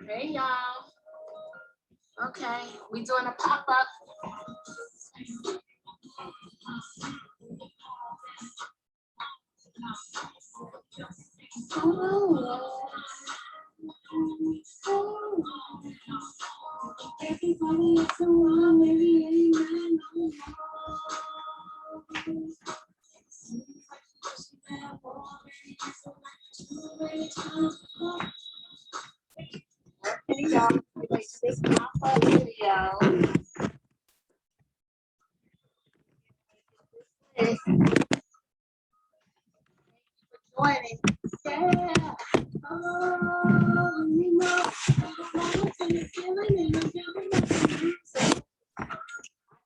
Hey y'all. Okay, we doing a pop-up. Everybody is so wrong, maybe hey y'all, we like this pop-up video. Joining. Yeah. Oh, you know,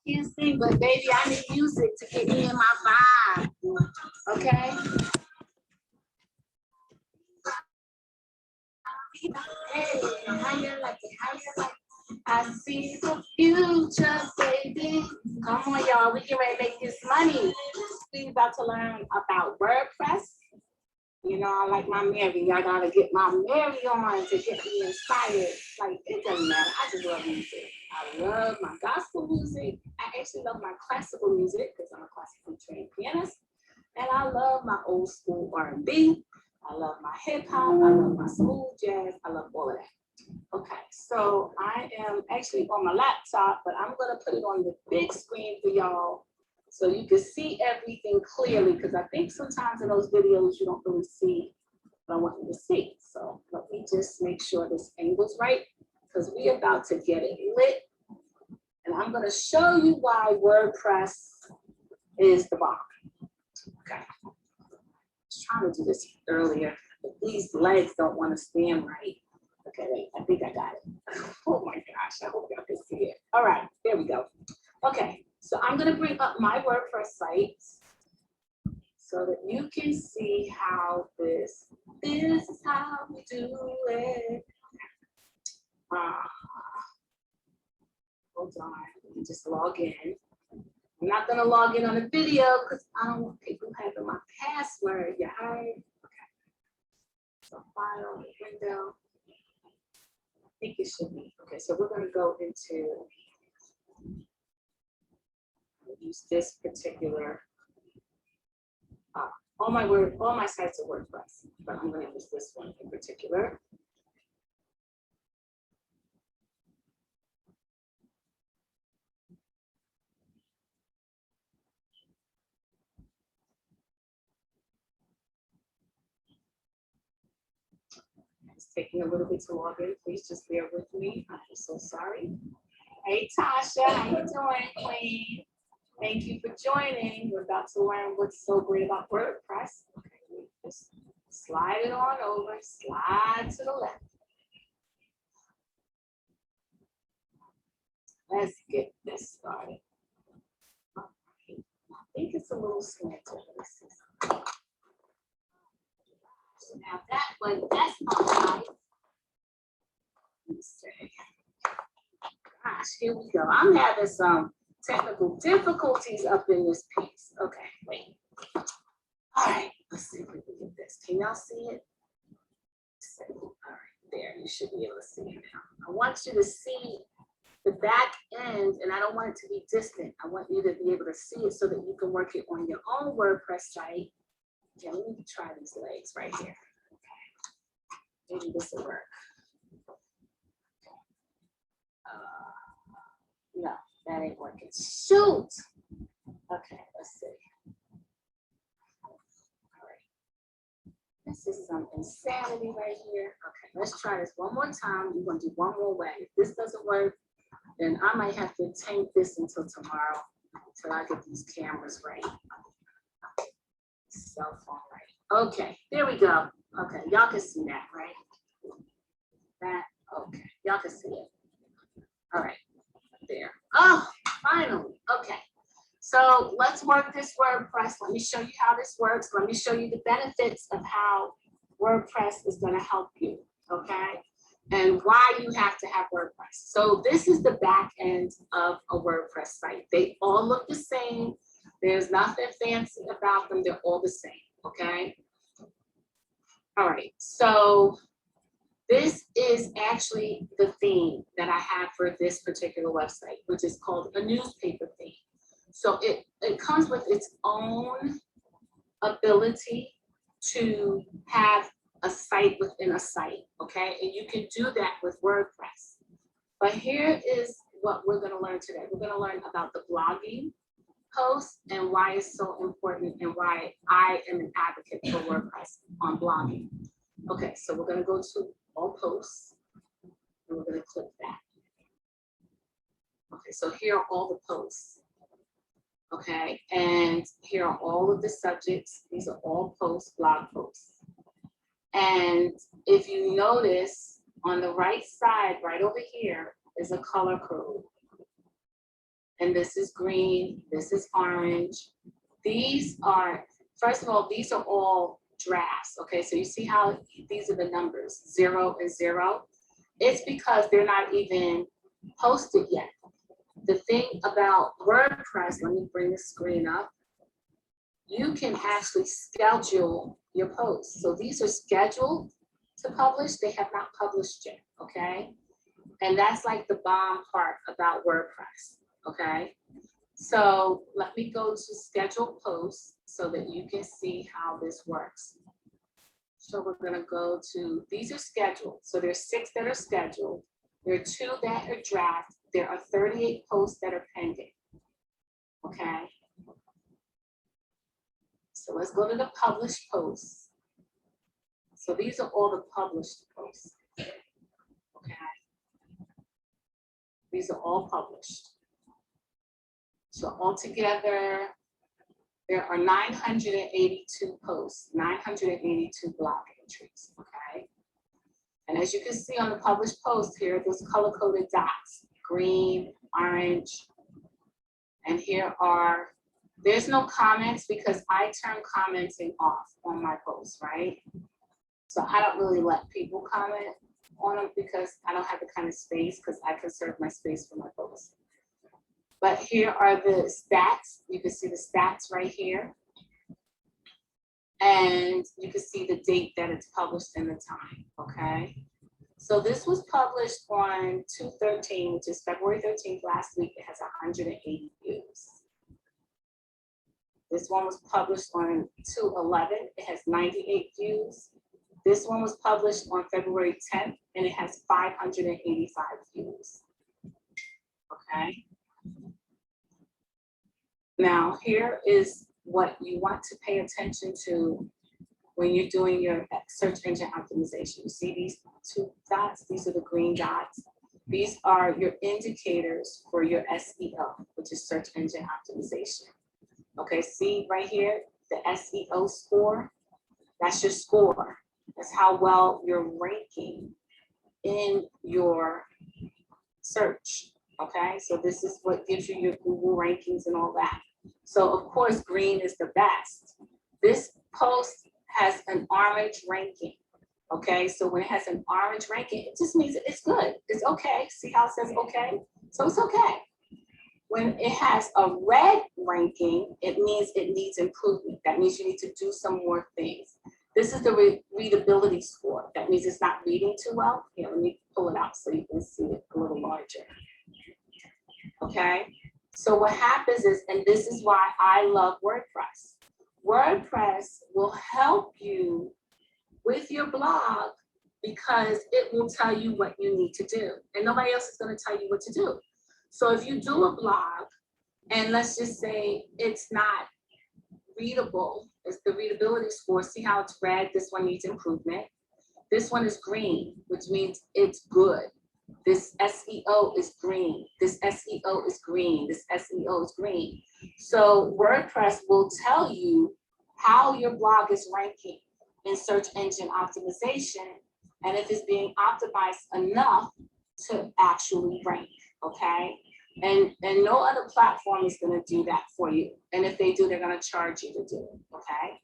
can't sing, but baby, I need music to get me in my vibe. Okay. Hey, how you like it? How you like it? I see the future, baby. Come on, y'all. We get ready to make this money. We about to learn about WordPress. You know, I like my Mary. I gotta get my Mary on to get me inspired. Like, it doesn't matter. I just love music. I love my gospel music. I actually love my classical music because I'm a classically trained pianist. And I love my old school R&B. I love my hip hop. I love my smooth jazz. I love all of that. Okay, so I am actually on my laptop, but I'm gonna put it on the big screen for y'all so you can see everything clearly, because I think sometimes in those videos you don't really see what I want you to see. So let me just make sure this angle's right, because we're about to get it lit. And I'm gonna show you why WordPress is the bomb. Okay, I was trying to do this earlier, but these legs don't want to stand right. Okay, wait, I think I got it. Oh my gosh, I hope y'all can see it. All right, there we go. Okay, so I'm gonna bring up my WordPress site so that you can see how this is how we do it. Hold on, let me just log in. I'm not gonna log in on the video because I don't want people having my password, you heard? Okay, so file, window. I think it should be. Okay, so we're gonna go into, use this particular, all my sites are WordPress, but I'm gonna use this one in particular. It's taking a little bit to log in. Please just bear with me. I'm so sorry. Hey, Tasha, how you doing, Queen? Thank you for joining. We're about to learn what's so great about WordPress. Okay, just slide it on over, slide to the left. Let's get this started. All right. I think it's a little slanted. Now that one, that's not right. Let's see. Gosh, here we go. I'm having some technical difficulties up in this piece. Okay, wait. All right, let's see if we can get this. Can y'all see it? All right, there, you should be able to see it now. I want you to see the back end, and I don't want it to be distant. I want you to be able to see it so that you can work it on your own WordPress site. Okay, let me try these legs right here. Okay, maybe this will work. No, that ain't working. Shoot. Okay, let's see. All right. This is some insanity right here. Okay, let's try this one more time. We're gonna do one more way. If this doesn't work, then I might have to tank this until tomorrow until I get these cameras right. Cell phone right. Okay, there we go. Okay, y'all can see that, right? That, okay, y'all can see it. All right, there. Oh, finally, okay. So let's work this WordPress. Let me show you how this works. Let me show you the benefits of how WordPress is gonna help you, okay? And why you have to have WordPress. So this is the back end of a WordPress site. They all look the same. There's nothing fancy about them. They're all the same, okay? All right, so This is actually the theme that I have for this particular website, which is called a newspaper theme. So it comes with its own ability to have a site within a site, okay? And you can do that with WordPress. But here is what we're gonna learn today. We're gonna learn about the blogging post and why it's so important and why I am an advocate for WordPress on blogging. Okay, so we're gonna go to all posts and we're gonna click that. Okay, so here are all the posts. Okay, and here are all of the subjects. These are all posts, blog posts. And if you notice on the right side, right over here, is a color code. And this is green, this is orange. These are, first of all, these are all drafts, okay? So you see how these are the numbers, 0 and 0. It's because they're not even posted yet. The thing about WordPress, let me bring the screen up. You can actually schedule your posts. So these are scheduled to publish. They have not published yet, okay? And that's like the bomb part about WordPress, okay? So let me go to schedule posts so that you can see how this works. So we're gonna go to, these are scheduled. So there's 6 that are scheduled. There are 2 that are draft. There are 38 posts that are pending, okay? So let's go to the published posts. So these are all the published posts, okay? These are all published. So altogether, there are 982 posts, 982 blog entries, okay? And as you can see on the published post here, there's color-coded dots, green, orange, and here are, there's no comments because I turn commenting off on my posts, right? So I don't really let people comment on them because I don't have the kind of space because I conserve my space for my posts. But here are the stats. You can see the stats right here. And you can see the date that it's published and the time, okay? So this was published on 2/13, which is February 13th last week. It has 180 views. This one was published on 2/11. It has 98 views. This one was published on February 10th, and it has 585 views, okay? Now, here is what you want to pay attention to when you're doing your search engine optimization. You see these 2 dots? These are the green dots. These are your indicators for your SEO, which is search engine optimization. Okay, see right here, the SEO score? That's your score. That's how well you're ranking in your search, okay? So this is what gives you your Google rankings and all that. So of course, green is the best. This post has an orange ranking, okay? So when it has an orange ranking, it just means it's good, it's okay. See how it says okay? So it's okay. When it has a red ranking, it means it needs improvement. That means you need to do some more things. This is the readability score. That means it's not reading too well. Here, let me pull it out so you can see it a little larger. Okay, so what happens is, and this is why I love WordPress. WordPress will help you with your blog because it will tell you what you need to do. And nobody else is going to tell you what to do. So if you do a blog, and let's just say it's not readable, it's the readability score, see how it's red, this one needs improvement. This one is green, which means it's good. This SEO is green, this SEO is green, this SEO is green. So WordPress will tell you how your blog is ranking in search engine optimization and if it's being optimized enough to actually rank, okay? And no other platform is going to do that for you. And if they do, they're going to charge you to do it, okay?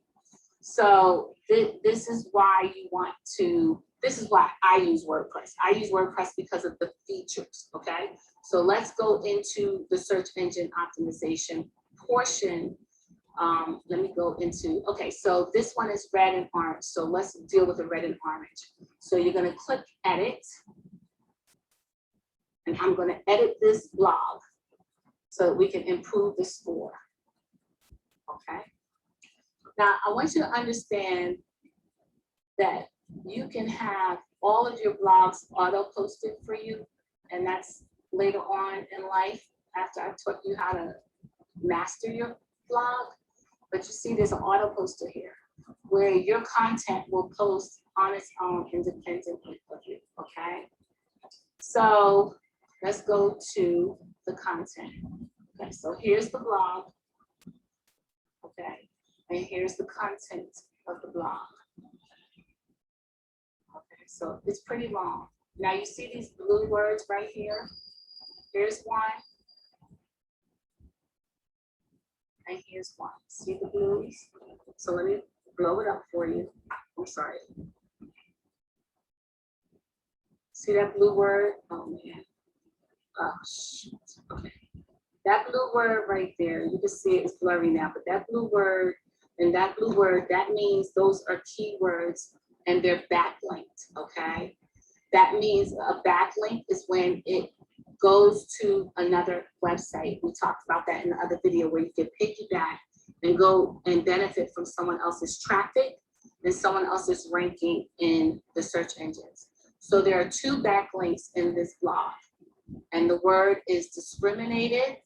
So this is why you want to, this is why I use WordPress. I use WordPress because of the features, okay? So let's go into the search engine optimization portion Let me go into, okay, so this one is red and orange. So let's deal with the red and orange. So you're gonna click edit, and I'm gonna edit this blog so that we can improve the score, okay? Now, I want you to understand that you can have all of your blogs auto-posted for you, and that's later on in life after I taught you how to master your blog. But you see there's an auto poster here where your content will post on its own independently of you, okay? So let's go to the content. Okay, so here's the blog, okay? And here's the content of the blog. Okay, so it's pretty long. Now you see these blue words right here? Here's one. And here's one. See the blues? So let me blow it up for you. I'm sorry. See that blue word? Oh man. Oh shoot. Okay. That blue word right there, you can see it's blurry now, but that blue word and that blue word, that means those are keywords and they're backlinked, okay? That means a backlink is when it goes to another website. We talked about that in the other video where you can piggyback and go and benefit from someone else's traffic and someone else's ranking in the search engines. So there are two backlinks in this blog, and the word is discriminated,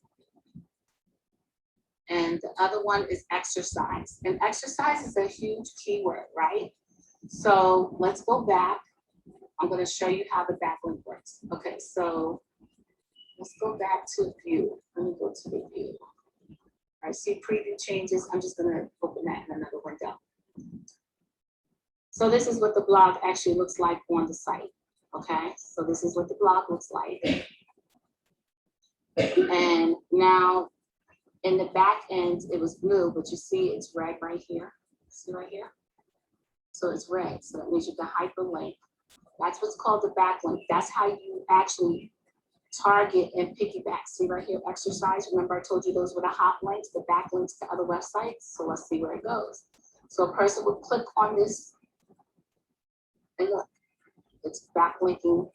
and the other one is exercise. And exercise is a huge keyword, right? So let's go back. I'm going to show you how the backlink works. Okay, so let's go back to view. Let me go to the view. All right, see preview changes. I'm just going to open that in another window. So this is what the blog actually looks like on the site. Okay, so this is what the blog looks like. And now in the back end, it was blue, but you see it's red right here. See right here? So it's red. So that means you can hyperlink. That's what's called the backlink. That's how you actually target and piggyback. See right here, exercise. Remember I told you those were the hot links, the backlinks to other websites. So let's see where it goes. So a person would click on this and look, it's backlinking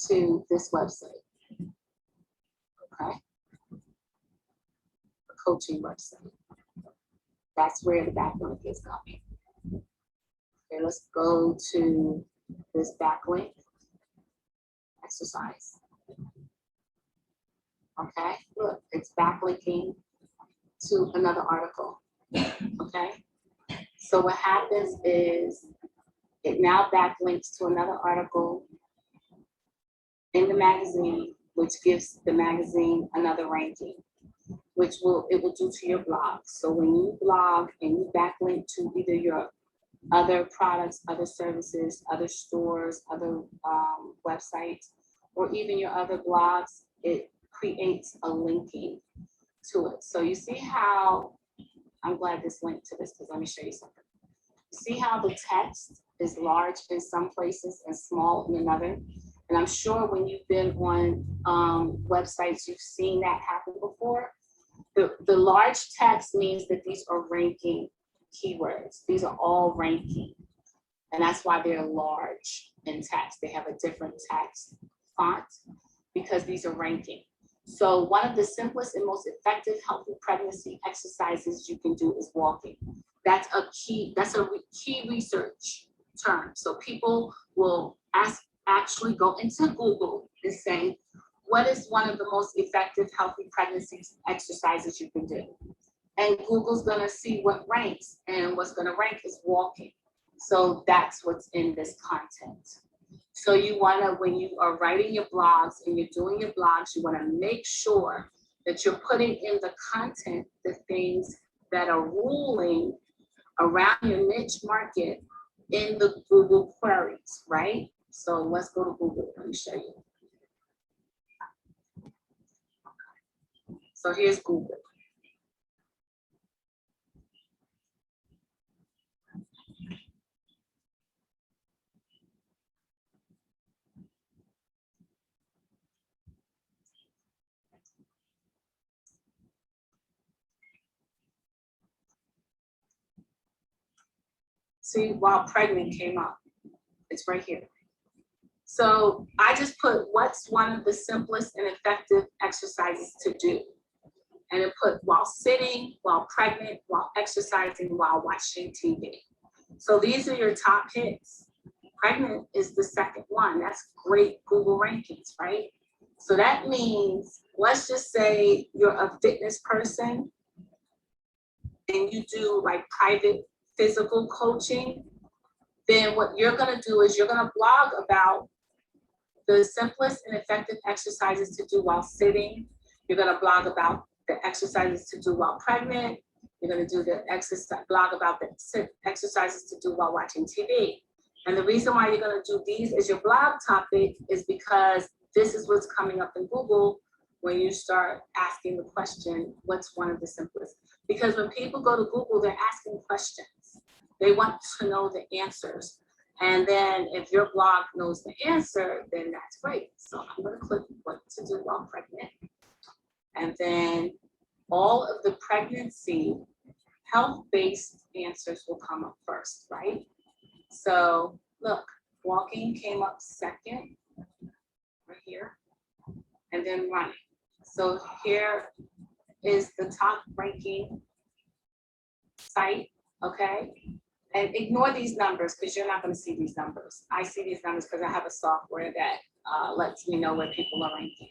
to this website. Okay. The coaching website. That's where the backlink is coming. Okay, let's go to this backlink, exercise. Okay, look, it's backlinking to another article. Okay, so what happens is it now backlinks to another article in the magazine, which gives the magazine another ranking, which it will do to your blog. So when you blog and you backlink to either your other products, other services, other stores, other websites, or even your other blogs, it creates a linking to it. So you see how, I'm glad this linked to this because let me show you something. See how the text is large in some places and small in another? And I'm sure when you've been on websites, you've seen that happen before. The large text means that these are ranking keywords. These are all ranking. And that's why they're large in text. They have a different text font because these are ranking. So one of the simplest and most effective healthy pregnancy exercises you can do is walking. That's a key research term. So people will actually go into Google and say, what is one of the most effective healthy pregnancy exercises you can do? And Google's gonna see what ranks, and what's gonna rank is walking. So that's what's in this content. So you wanna, when you are writing your blogs and you're doing your blogs, you wanna make sure that you're putting in the content, the things that are ruling around your niche market in the Google queries, right? So let's go to Google, let me show you. So here's Google. See, while pregnant came up. It's right here. So I just put what's one of the simplest and effective exercises to do. And it put while sitting, while pregnant, while exercising, while watching TV. So these are your top hits. Pregnant is the second one. That's great Google rankings, right? So that means, let's just say you're a fitness person and you do like private physical coaching, then what you're gonna do is you're gonna blog about the simplest and effective exercises to do while sitting. You're gonna blog about the exercises to do while pregnant. You're gonna do the blog about the exercises to do while watching TV. And the reason why you're gonna do these as your blog topic is because this is what's coming up in Google when you start asking the question, what's one of the simplest? Because when people go to Google, they're asking questions. They want to know the answers. And then if your blog knows the answer, then that's great. So I'm gonna click what to do while pregnant. And then all of the pregnancy health-based answers will come up first, right? So look, walking came up second, right here, and then running. So here is the top ranking site, okay? And ignore these numbers because you're not going to see these numbers. I see these numbers because I have a software that lets me know where people are ranking.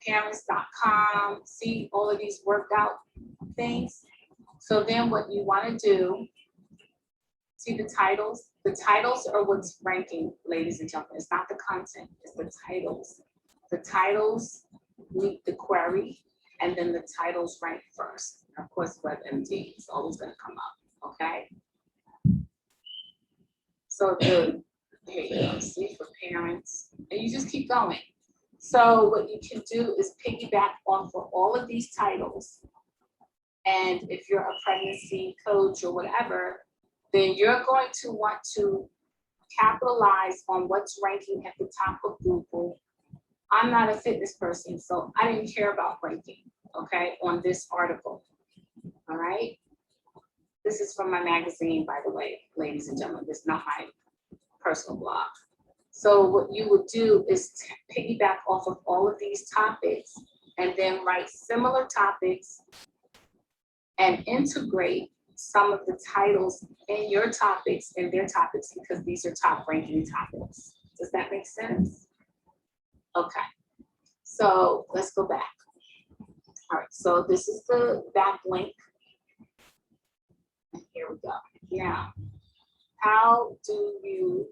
Parents.com, see all of these worked out things. So then what you want to do, see the titles? The titles are what's ranking, ladies and gentlemen. It's not the content, it's the titles. The titles meet the query, and then the titles rank first. Of course, WebMD is always going to come up, okay? So the, here you go, see, for parents, and you just keep going. So what you can do is piggyback off of all of these titles. And if you're a pregnancy coach or whatever, then you're going to want to capitalize on what's ranking at the top of Google. I'm not a fitness person, so I didn't care about ranking, okay, on this article, all right? This is from my magazine, by the way, ladies and gentlemen. This is not my personal blog. So what you would do is piggyback off of all of these topics and then write similar topics and integrate some of the titles in your topics and their topics because these are top ranking topics. Does that make sense? Okay, so let's go back. All right, so this is the back link. And here we go. Now, how do you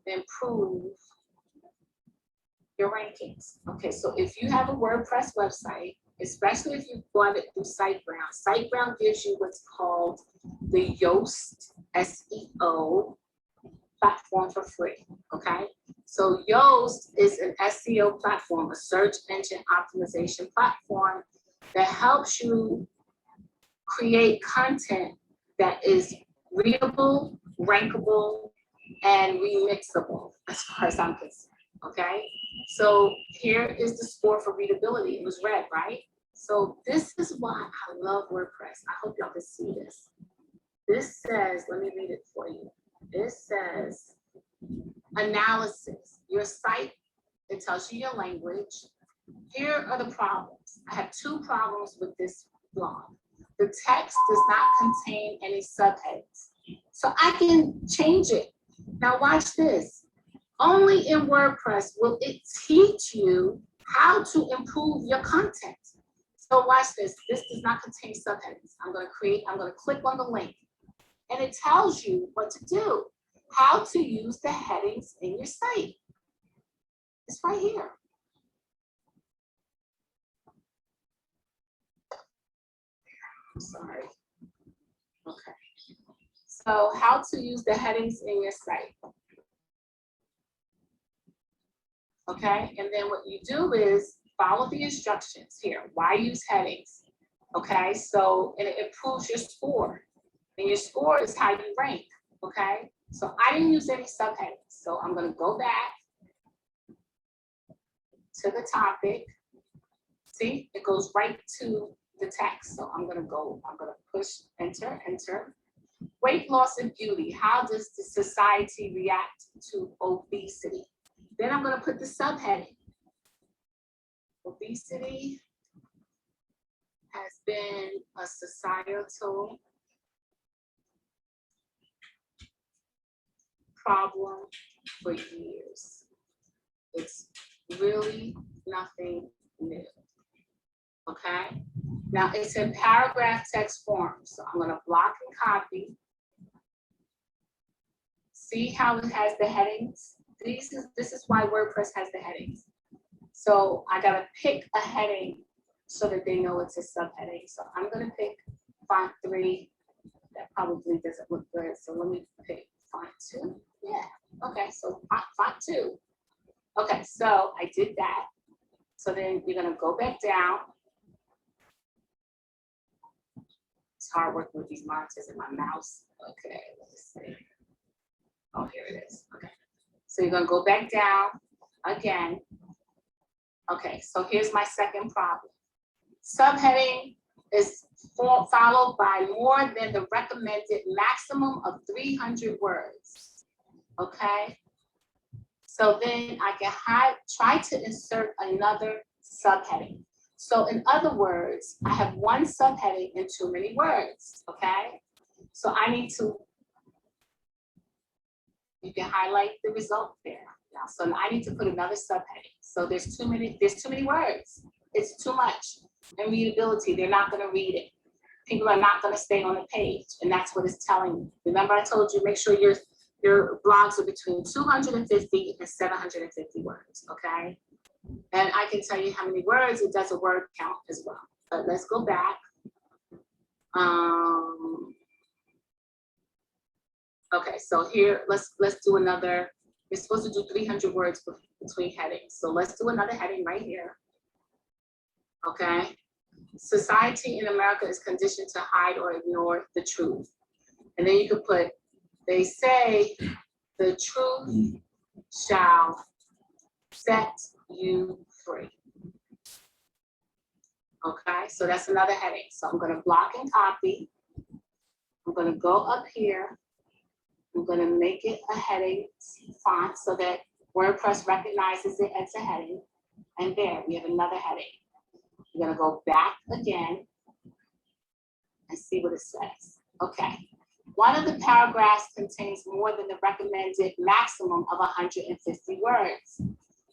improve your rankings? Okay, so if you have a WordPress website, especially if you bought it through SiteGround, SiteGround gives you what's called the Yoast SEO platform for free, okay? So Yoast is an SEO platform, a search engine optimization platform that helps you create content that is readable, rankable, and remixable as far as I'm concerned, okay? So here is the score for readability. It was red, right? So this is why I love WordPress. I hope y'all can see this. This says, let me read it for you. It says analysis. Your site, it tells you your language. Here are the problems. I have two problems with this blog. The text does not contain any subheads. So I can change it. Now watch this. Only in WordPress will it teach you how to improve your content. So watch this. This does not contain subheadings. I'm going to click on the link and it tells you what to do, how to use the headings in your site. It's right here. I'm sorry. Okay. So how to use the headings in your site. Okay, and then what you do is follow the instructions here. Why use headings? Okay, so and it improves your score. And your score is how you rank. Okay, so I didn't use any subheadings. So I'm going to go back to the topic. See, it goes right to the text. So I'm going to push enter, enter. Weight loss and beauty. How does the society react to obesity? Then I'm going to put the subheading. Obesity has been a societal problem for years. It's really nothing new. Okay? Now it's in paragraph text form. So I'm going to block and copy. See how it has the headings? This is why WordPress has the headings. So I got to pick a heading so that they know it's a subheading. So I'm going to pick font 3. That probably doesn't look good. So let me pick font 2. Yeah. Okay. So font 2. Okay. So I did that. So then you're going to go back down. It's hard working with these monitors and my mouse. Okay. Let's see. Oh, here it is. Okay. So you're going to go back down again. Okay. So here's my second problem. Subheading is followed by more than the recommended maximum of 300 words. Okay. So then I can try to insert another subheading. So in other words, I have one subheading and too many words. Okay. So I need to, you can highlight the result there. Now, so I need to put another subheading. So there's too many words. It's too much. And readability, they're not going to read it. People are not going to stay on the page. And that's what it's telling you. Remember I told you, make sure your blogs are between 250 and 750 words, okay? And I can tell you how many words. It does a word count as well. But let's go back. Okay, so here, let's do another. You're supposed to do 300 words between headings. So let's do another heading right here. Okay. Society in America is conditioned to hide or ignore the truth. And then you could put, they say the truth shall set you free. Okay, so that's another heading. So I'm going to block and copy. I'm going to go up here. I'm going to make it a heading font so that WordPress recognizes it as a heading. And there, we have another heading. We're going to go back again and see what it says. Okay. One of the paragraphs contains more than the recommended maximum of 150 words.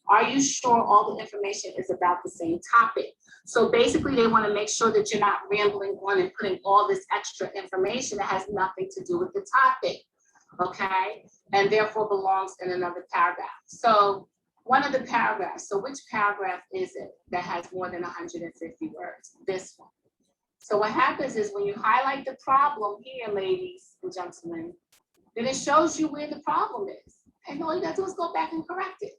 Are you sure all the information is about the same topic? So basically, they want to make sure that you're not rambling on and putting all this extra information that has nothing to do with the topic. Okay. And therefore belongs in another paragraph. So one of the paragraphs, so which paragraph is it that has more than 150 words? This one. So what happens is when you highlight the problem here, ladies and gentlemen, then it shows you where the problem is. And all you gotta do is go back and correct it.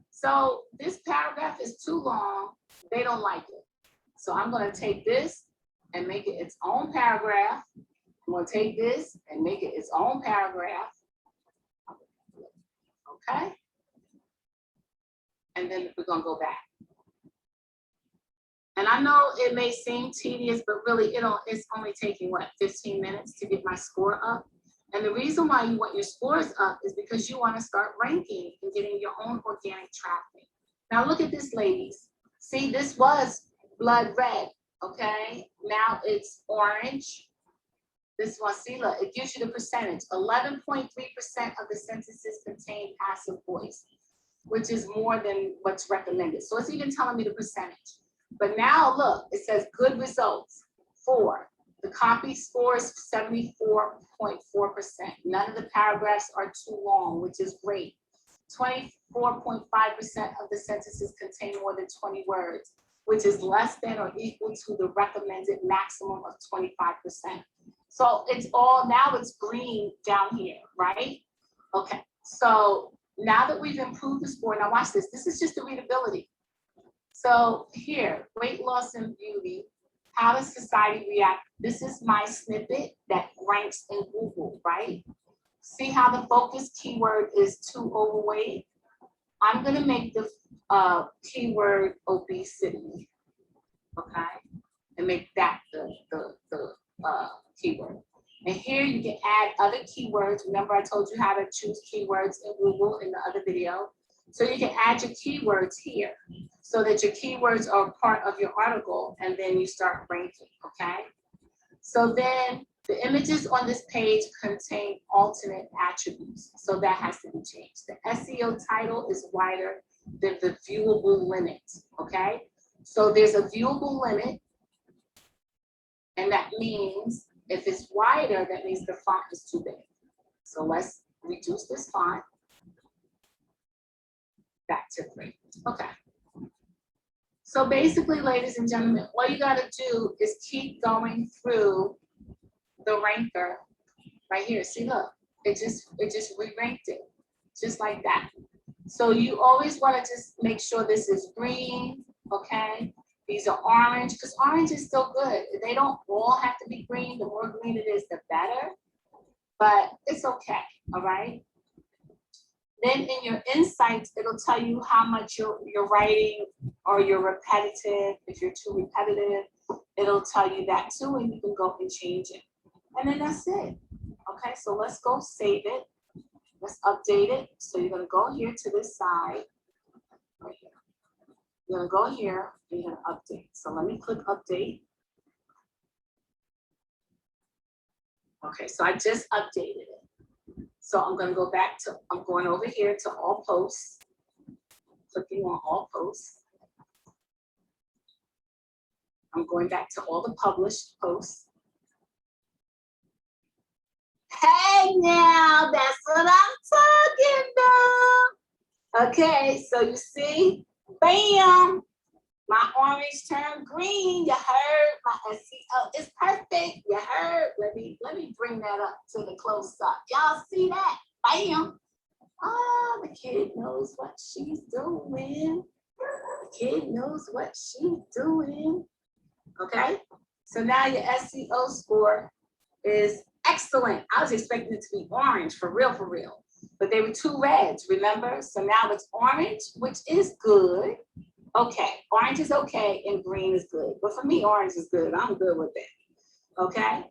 So this paragraph is too long. They don't like it. So I'm gonna take this and make it its own paragraph. I'm gonna take this and make it its own paragraph. Okay? And then we're gonna go back. And I know it may seem tedious, but really it's only taking what, 15 minutes to get my score up. And the reason why you want your scores up is because you want to start ranking and getting your own organic traffic. Now look at this, ladies. See, this was blood red, okay? Now it's orange. This one, see, look, it gives you the percentage. 11.3% of the sentences contain passive voice, which is more than what's recommended. So it's even telling me the percentage. But now look, it says good results. 4. The copy score is 74.4%. None of the paragraphs are too long, which is great. 24.5% of the sentences contain more than 20 words, which is less than or equal to the recommended maximum of 25%. So it's all, now it's green down here, right? Okay, so now that we've improved the score, now watch this. This is just the readability. So here, weight loss and beauty, how does society react? This is my snippet that ranks in Google, right? See how the focus keyword is too overweight? I'm gonna make the keyword obesity, okay? And make that the keyword. And here you can add other keywords. Remember I told you how to choose keywords in Google in the other video. So you can add your keywords here so that your keywords are part of your article and then you start ranking, okay? So then the images on this page contain alternate attributes. So that has to be changed. The SEO title is wider than the viewable limit, okay? So there's a viewable limit, and that means if it's wider, that means the font is too big. So let's reduce this font back to 3. Okay. So basically, ladies and gentlemen, all you gotta do is keep going through the ranker right here. See, look, it just re-ranked it, just like that. So you always wanna just make sure this is green, okay? These are orange, because orange is still good. They don't all have to be green. The more green it is, the better, but it's okay, all right? Then in your insights, it'll tell you how much you're writing or you're repetitive. If you're too repetitive, it'll tell you that too, and you can go and change it. And then that's it. Okay, so let's go save it. Let's update it. So you're gonna go here to this side, right here. You're gonna go here and you're gonna update. So let me click update. Okay, so I just updated it. So I'm going to go back to, I'm going over here to all posts, clicking on all posts. I'm going back to all the published posts. Hey now, that's what I'm talking about. Okay, so you see, bam, my orange turned green. You heard my SEO is perfect. You heard. Let me bring that up to the close up. Y'all see that? Bam. Oh, the kid knows what she's doing. The kid knows what she's doing. Okay. So now your SEO score is excellent. I was expecting it to be orange for real. But they were 2 reds, remember? So now it's orange, which is good. Okay, orange is okay and green is good. But for me, orange is good. I'm good with it. Okay?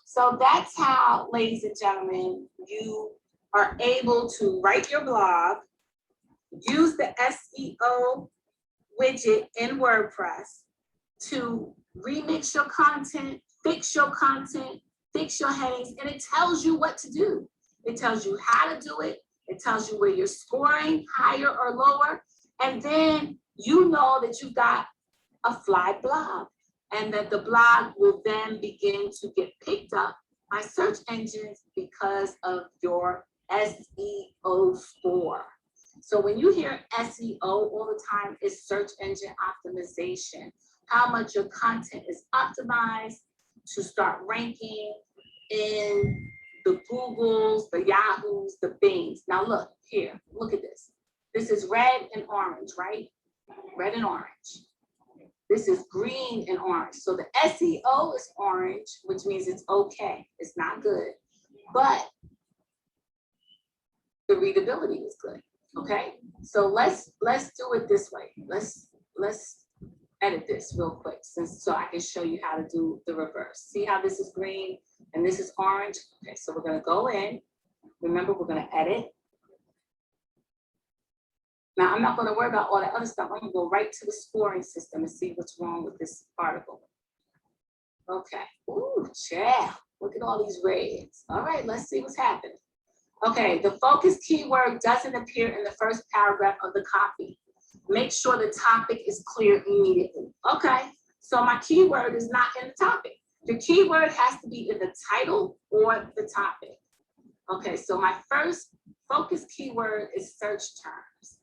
So that's how, ladies and gentlemen, you are able to write your blog, use the SEO widget in WordPress to remix your content, fix your headings, and it tells you what to do. It tells you how to do it. It tells you where you're scoring, higher or lower. And then you know that you got a fly blog and that the blog will then begin to get picked up by search engines because of your SEO score. So when you hear SEO all the time, it's search engine optimization, how much your content is optimized to start ranking in the Googles, the Yahoos, the Bings. Now look here, look at this. This is red and orange, right? Red and orange. This is green and orange. So the SEO is orange, which means it's okay. It's not good, but the readability is good. Okay. So let's do it this way. Let's edit this real quick, so I can show you how to do the reverse. See how this is green and this is orange? Okay. So we're gonna go in. Remember, we're gonna edit. Now, I'm not going to worry about all that other stuff. I'm going to go right to the scoring system and see what's wrong with this article. Okay. Ooh, child. Look at all these reds. All right, let's see what's happening. Okay, the focus keyword doesn't appear in the first paragraph of the copy. Make sure the topic is clear immediately. Okay, so my keyword is not in the topic. The keyword has to be in the title or the topic. Okay, so my first focus keyword is search terms.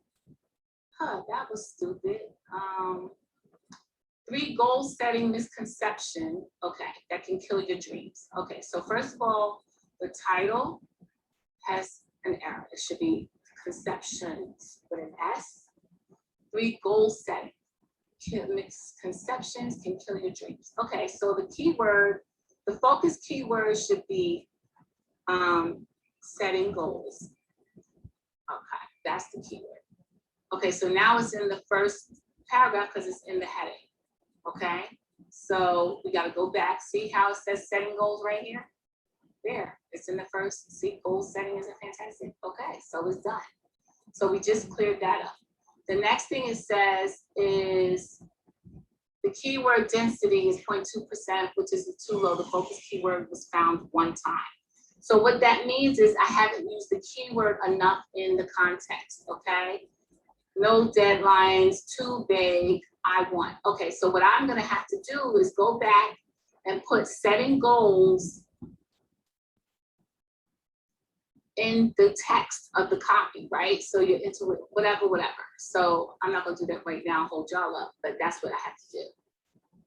Huh, that was stupid. 3 goal-setting misconception, okay, that can kill your dreams. Okay, so first of all, the title has an error. It should be conceptions with an S. 3 goal-setting misconceptions can kill your dreams. Okay, so the keyword, the focus keyword should be setting goals. Okay, that's the keyword. Okay, so now it's in the first paragraph because it's in the heading. Okay, so we got to go back. See how it says setting goals right here? There, it's in the first. See, goal setting isn't fantastic. Okay, so it's done. So we just cleared that up. The next thing it says is the keyword density is 0.2%, which is too low. The focus keyword was found one time. So what that means is I haven't used the keyword enough in the context, okay? No deadlines, too big, I want. Okay, so what I'm gonna have to do is go back and put setting goals in the text of the copy, right? So you're into it, whatever. So I'm not gonna do that right now, hold y'all up, but that's what I have to do.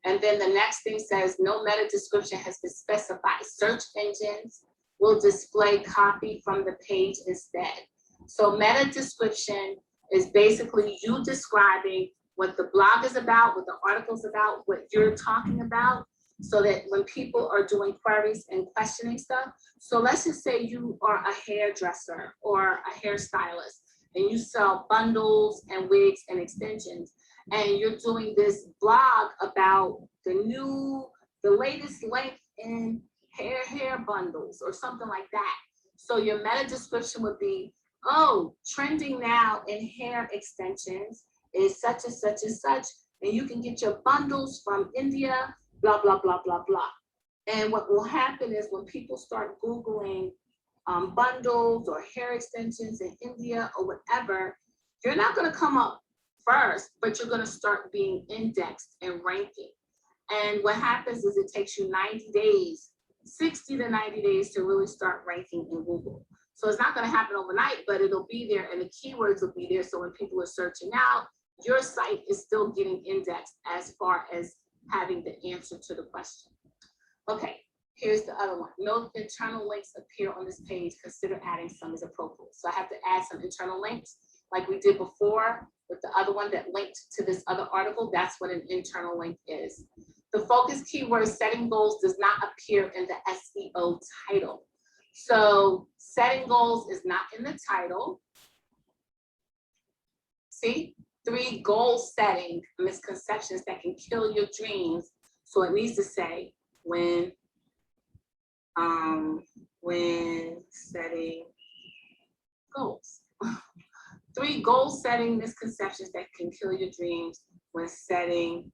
And then the next thing says, no meta description has been specified. Search engines will display copy from the page instead. So meta description is basically you describing what the blog is about, what the article is about, what you're talking about, so that when people are doing queries and questioning stuff, so let's just say you are a hairdresser or a hairstylist and you sell bundles and wigs and extensions, and you're doing this blog about the latest length in hair bundles or something like that. So your meta description would be, oh, trending now in hair extensions is such and such and such, and you can get your bundles from India, blah, blah, blah, blah, blah. And what will happen is when people start Googling bundles or hair extensions in India or whatever, you're not gonna come up first, but you're gonna start being indexed and ranking. And what happens is it takes you 90 days, 60 to 90 days to really start ranking in Google. So it's not gonna happen overnight, but it'll be there and the keywords will be there. So when people are searching out, your site is still getting indexed as far as having the answer to the question. Okay, here's the other one. No internal links appear on this page. Consider adding some as appropriate. So I have to add some internal links like we did before with the other one that linked to this other article. That's what an internal link is. The focus keyword setting goals does not appear in the SEO title. So setting goals is not in the title. See, 3 goal setting misconceptions that can kill your dreams. So it needs to say when setting goals. 3 goal setting misconceptions that can kill your dreams when setting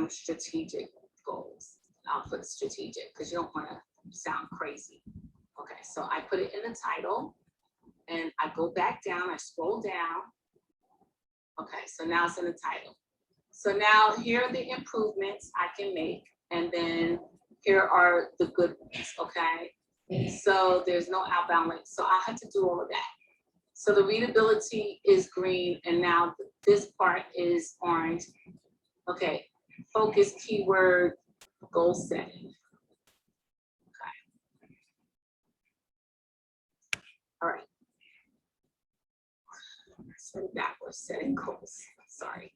strategic goals. I'll put strategic because you don't want to sound crazy. Okay, so I put it in the title and I go back down, I scroll down. Okay, so now it's in the title. So now here are the improvements I can make, and then here are the good ones, okay? So there's no outbound links, so I have to do all of that. So the readability is green, and now this part is orange. Okay, focus keyword, goal setting. Okay. All right. Set it backwards, setting goals, sorry.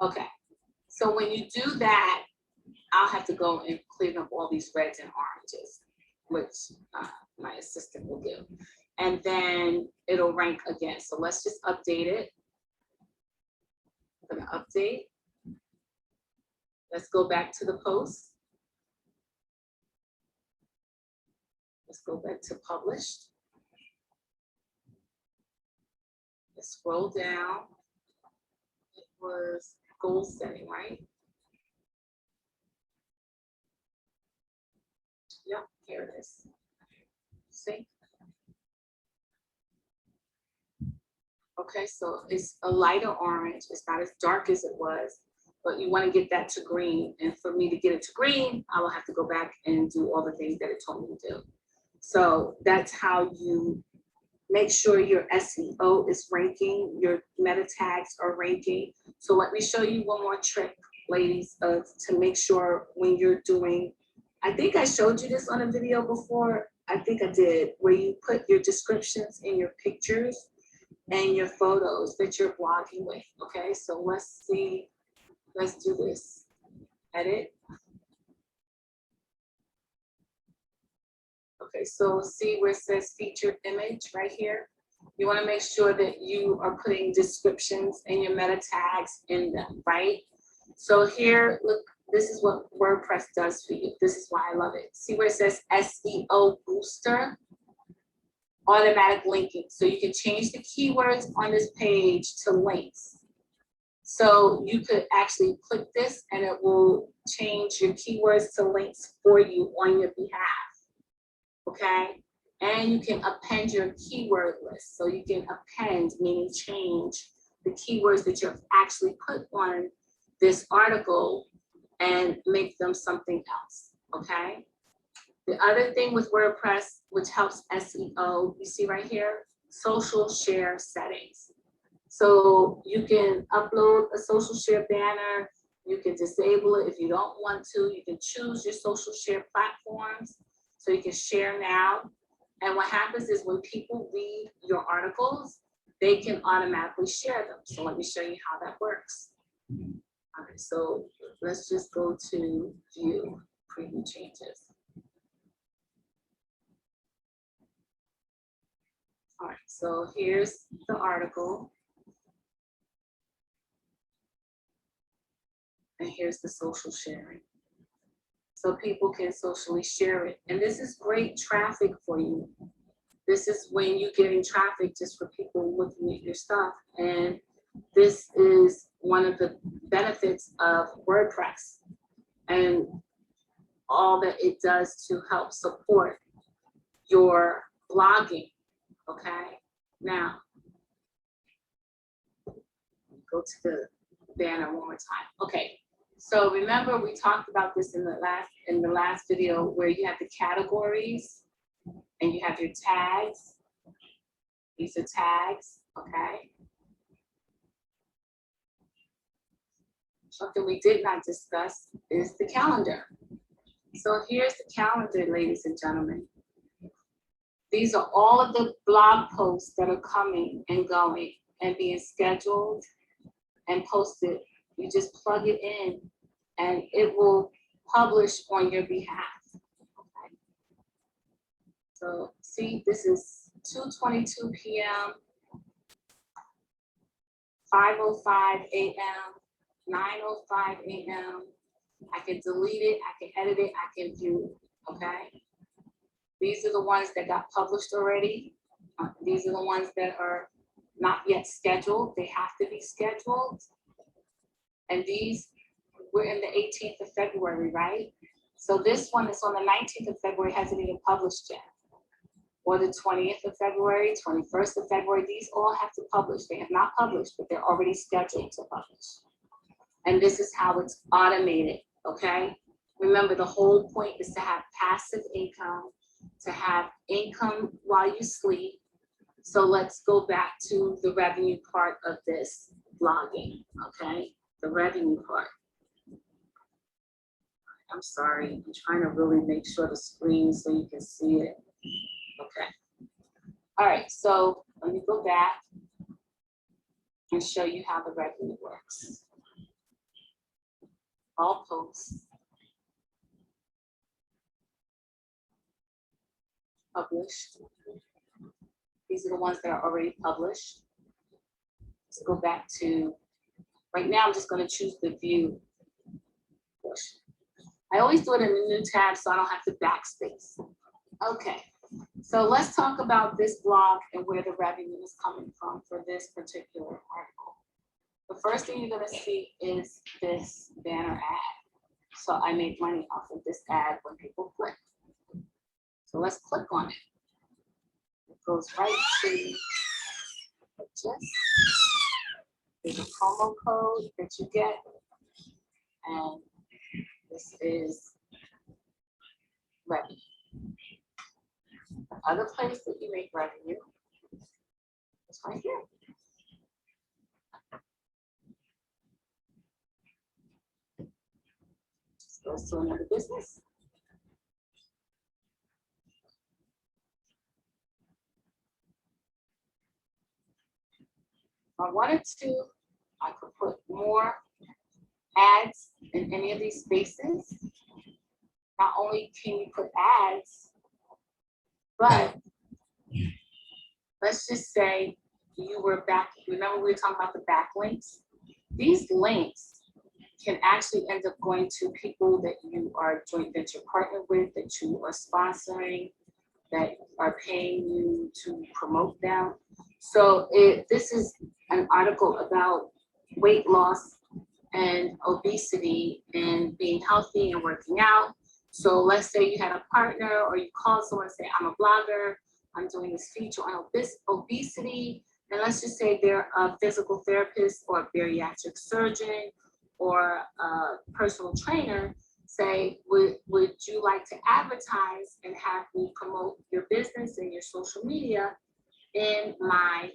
Okay, so when you do that, I'll have to go and clean up all these reds and oranges, which my assistant will do. And then it'll rank again. So let's just update it. I'm gonna update. Let's go back to the post. Let's go back to published. Let's scroll down. It was goal setting, right? Yep, here it is. See? Okay, so it's a lighter orange. It's not as dark as it was, but you want to get that to green. And for me to get it to green, I will have to go back and do all the things that it told me to do. So that's how you make sure your SEO is ranking, your meta tags are ranking. So let me show you one more trick, ladies, to make sure when you're doing, I think I showed you this on a video before. I think I did, where you put your descriptions in your pictures and your photos that you're blogging with, okay? So let's see, let's do this. Edit. Okay, so see where it says featured image right here? You wanna make sure that you are putting descriptions and your meta tags in them, right? So here, look this is what WordPress does for you. This is why I love it. See where it says SEO booster? Automatic linking. So you can change the keywords on this page to links. So you could actually click this and it will change your keywords to links for you on your behalf. Okay? And you can append your keyword list. So you can append, meaning change the keywords that you've actually put on this article and make them something else. Okay? The other thing with WordPress, which helps SEO, you see right here, social share settings. So you can upload a social share banner, you can disable it if you don't want to, you can choose your social share platforms, so you can share now. And what happens is when people read your articles, they can automatically share them. So let me show you how that works. All right, so let's just go to view, preview changes. All right, so here's the article. And here's the social sharing. So people can socially share it. And this is great traffic for you. This is when you're getting traffic just for people looking at your stuff. And this is one of the benefits of WordPress and all that it does to help support your blogging. Okay, now go to the banner one more time. Okay, so remember we talked about this in the last video where you have the categories and you have your tags. These are tags, okay. Something we did not discuss is the calendar. So here's the calendar, ladies and gentlemen. These are all of the blog posts that are coming and going and being scheduled and posted. You just plug it in and it will publish on your behalf. Okay. So see, this is 2:22 p.m., 5:05 a.m., 9:05 a.m. I can delete it, I can edit it, I can view it, okay? These are the ones that got published already. These are the ones that are not yet scheduled. They have to be scheduled. And these, we're in the 18th of February, right? So this one is on the 19th of February, hasn't even published yet. Or the 20th of February, 21st of February, these all have to publish. They have not published, but they're already scheduled to publish. And this is how it's automated, okay? Remember, the whole point is to have passive income, to have income while you sleep. So let's go back to the revenue part of this blogging, okay? The revenue part. I'm sorry, I'm trying to really make sure the screen so you can see it. Okay. All right, so let me go back and show you how the revenue works. All posts. Published. These are the ones that are already published. Let's go back to, right now I'm just going to choose the view portion. I always do it in a new tab so I don't have to backspace. Okay, so let's talk about this blog and where the revenue is coming from for this particular article. The first thing you're going to see is this banner ad. So I make money off of this ad when people click. So let's click on it. It goes right to purchase. There's a promo code that you get. And this is revenue. The other place that you make revenue is right here. This goes to another business. If I wanted to, I could put more ads in any of these spaces. Not only can you put ads, but let's just say you were back, remember we were talking about the backlinks? These links can actually end up going to people that you are joint venture partner with, that you are sponsoring, that are paying you to promote them. So this is an article about weight loss and obesity and being healthy and working out. So let's say you had a partner or you called someone and say, I'm a blogger, I'm doing this feature on obesity. And let's just say they're a physical therapist or a bariatric surgeon or a personal trainer. Say, would you like to advertise and have me promote your business and your social media in my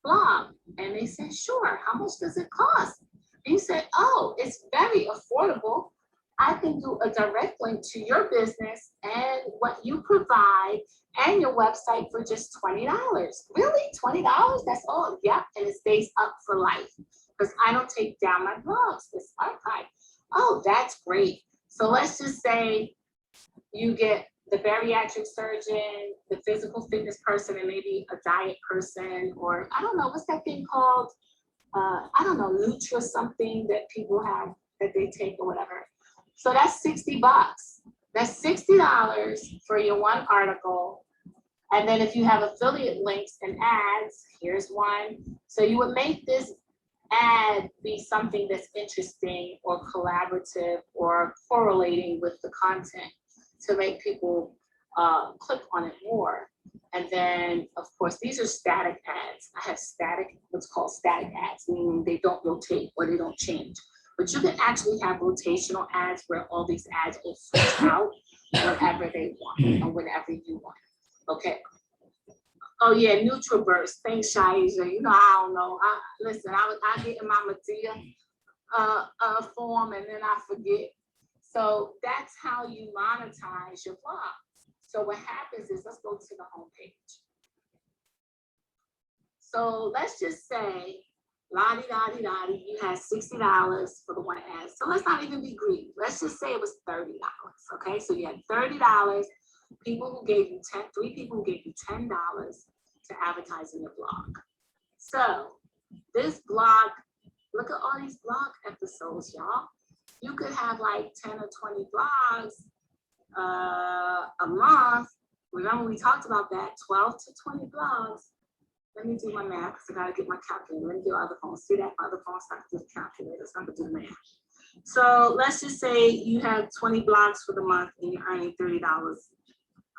blog? And they said, sure. How much does it cost? And you said, oh, it's very affordable. I can do a direct link to your business and what you provide and your website for just $20. Really? $20? That's all? Yep. And it stays up for life because I don't take down my blogs. It's archived. Oh, that's great. So let's just say you get the bariatric surgeon, the physical fitness person, and maybe a diet person, or I don't know, what's that thing called? I don't know, Nutra something that people have that they take or whatever. So that's $60. That's $60 for your one article. And then if you have affiliate links and ads, here's one. So you would make this ad be something that's interesting or collaborative or correlating with the content to make people click on it more. And then, of course, these are static ads. I have static, what's called static ads, meaning they don't rotate or they don't change. But you can actually have rotational ads where all these ads will switch out whenever they want and whenever you want. Okay. Oh yeah, NutriBurst. Thanks, Shaisha. You know, I don't know. Listen, I get in my Medea form and then I forget. So that's how you monetize your blog. So what happens is, let's go to the homepage. So let's just say, la-di-da-di-da-di, you had $60 for the one ad. So let's not even be greedy. Let's just say it was $30, okay? So you had $30, people who gave you 3 people who gave you $10 to advertise in your blog. So this blog, look at all these blog episodes, y'all. You could have like 10 or 20 blogs a month. Remember we talked about that, 12 to 20 blogs. Let me do my math because I gotta get my calculator. Let me get my other phone. See that my other phone, so I can do the calculator. So I can do the math. So let's just say you have 20 blogs for the month and you're earning $30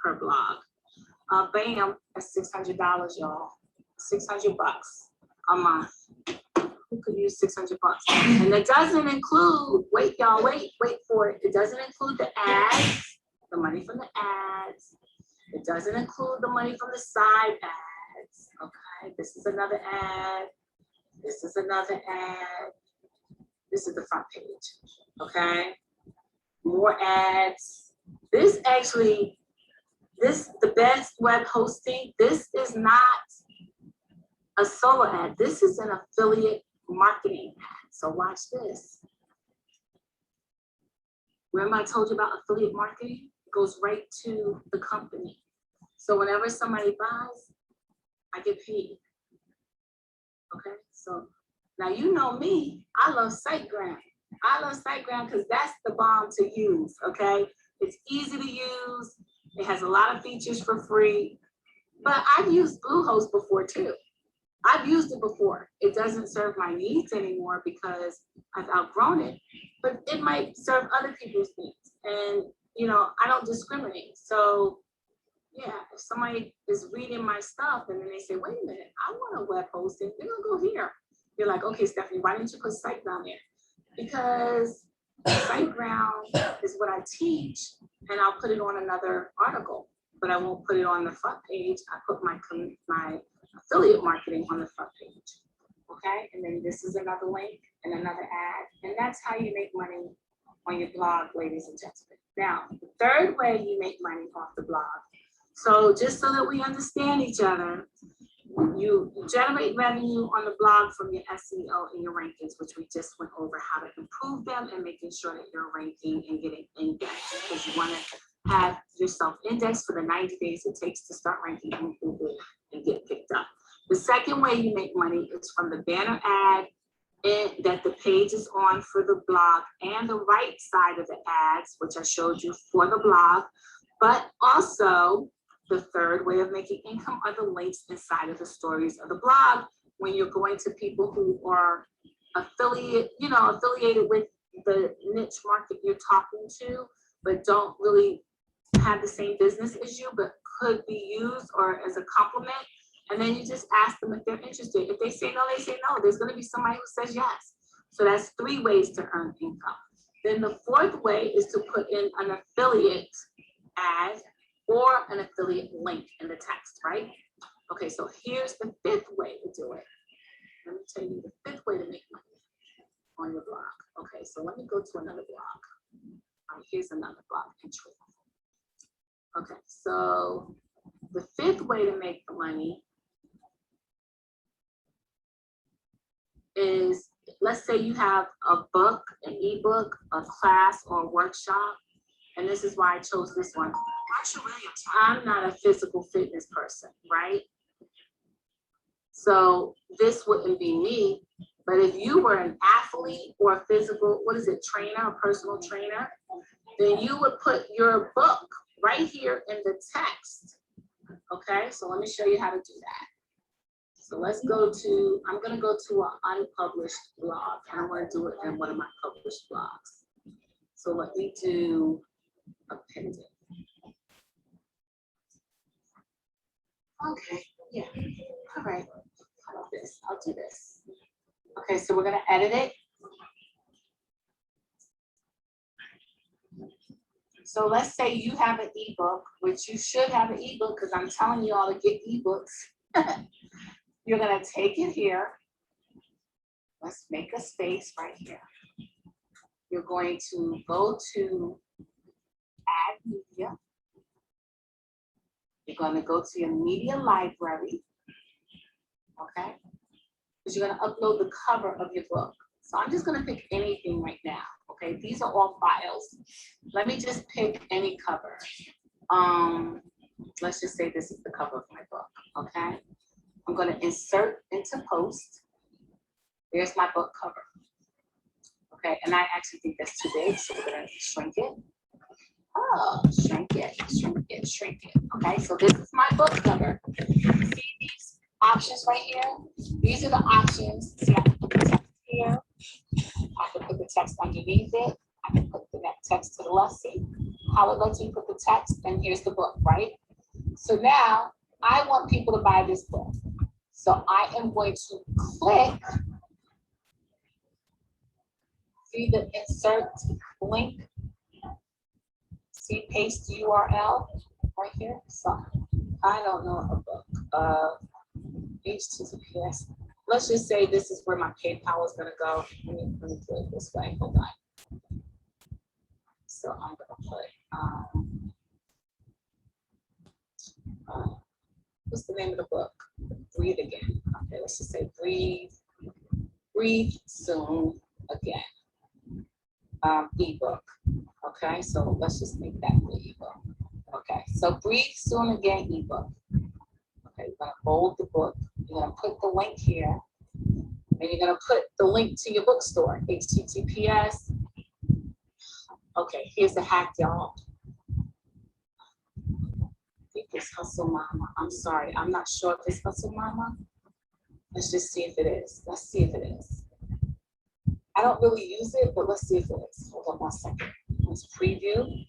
per blog. Bam, that's $600, y'all. $600 a month. Who could use $600? And it doesn't include, wait, y'all, wait for it. It doesn't include the ads, the money from the ads. It doesn't include the money from the side ads. Okay, this is another ad. This is another ad. This is the front page. Okay, more ads. This actually, the best web hosting. This is not a solo ad. This is an affiliate marketing ad. So watch this. Remember I told you about affiliate marketing? It goes right to the company. So whenever somebody buys, I get paid. Okay, so now you know me, I love SiteGround. I love SiteGround because that's the bomb to use, okay? It's easy to use. It has a lot of features for free, but I've used Bluehost before too. I've used it before. It doesn't serve my needs anymore because I've outgrown it, but it might serve other people's needs. And, you know, I don't discriminate. So yeah, if somebody is reading my stuff and then they say, wait a minute, I want a web hosting, they're gonna go here. You're like, okay, Stefany, why didn't you put SiteGround there? Because SiteGround is what I teach and I'll put it on another article, but I won't put it on the front page. I put my affiliate marketing on the front page, okay? And then this is another link and another ad, and that's how you make money on your blog, ladies and gentlemen. Now, the third way you make money off the blog, so just so that we understand each other, you generate revenue on the blog from your SEO and your rankings, which we just went over how to improve them and making sure that you're ranking and getting indexed, because you want to have yourself indexed for the 90 days it takes to start ranking on Google and get picked up. The second way you make money is from the banner ad that the page is on for the blog and the right side of the ads, which I showed you for the blog, but also the third way of making income are the links inside of the stories of the blog when you're going to people who are affiliated with the niche market you're talking to, but don't really have the same business as you, but could be used or as a compliment. And then you just ask them if they're interested. If they say no, they say no. There's going to be somebody who says yes. So that's 3 ways to earn income. Then the 4th way is to put in an affiliate ad or an affiliate link in the text, right? Okay, so here's the 5th way to do it. Let me tell you the 5th way to make money on your blog. Okay, so let me go to another blog. Here's another blog entry. Okay, so the 5th way to make the money is, let's say you have a book, an ebook, a class, or a workshop, and this is why I chose this one. I'm not a physical fitness person, right? So this wouldn't be me, but if you were an athlete or a physical, trainer, a personal trainer, then you would put your book right here in the text. Okay, so let me show you how to do that. So let's go to, I'm gonna go to an unpublished blog, and I'm gonna do it in one of my published blogs. So let me do appendix. Okay, yeah, all right, how about this? I'll do this. Okay, so we're gonna edit it. So let's say you have an ebook, which you should have an ebook because I'm telling you all to get ebooks. You're gonna take it here. Let's make a space right here. You're going to go to add media. You're gonna go to your media library, okay? Because you're gonna upload the cover of your book. So I'm just gonna pick anything right now, okay? These are all files. Let me just pick any cover. Let's just say this is the cover of my book, okay? I'm going to insert into post. There's my book cover. Okay, and I actually think that's too big, so we're going to shrink it. Oh, shrink it, shrink it, shrink it. Okay, so this is my book cover. See these options right here? These are the options. See, I can put the text here. I can put the text underneath it. I can put the text to the left. See how it lets me put the text, and here's the book, right? So now I want people to buy this book. So I am going to click, see the insert link, see paste URL right here. So I don't know a book, HTTPS. Let's just say this is where my PayPal is gonna go. Let me do it this way, hold on. So I'm gonna put, what's the name of the book? Breathe Again. Okay, let's just say breathe soon again. Ebook. Okay, so let's just make that the ebook. Okay, so Breathe Soon Again ebook. Okay, you're gonna hold the book. You're gonna put the link here, and you're gonna put the link to your bookstore. HTTPS. Okay, here's the hack, y'all. It's Hustle Mama. I'm sorry, I'm not sure if it's Hustle Mama. Let's just see if it is. Let's see if it is. I don't really use it, but let's see if it is. Hold on 1 second. Let's preview.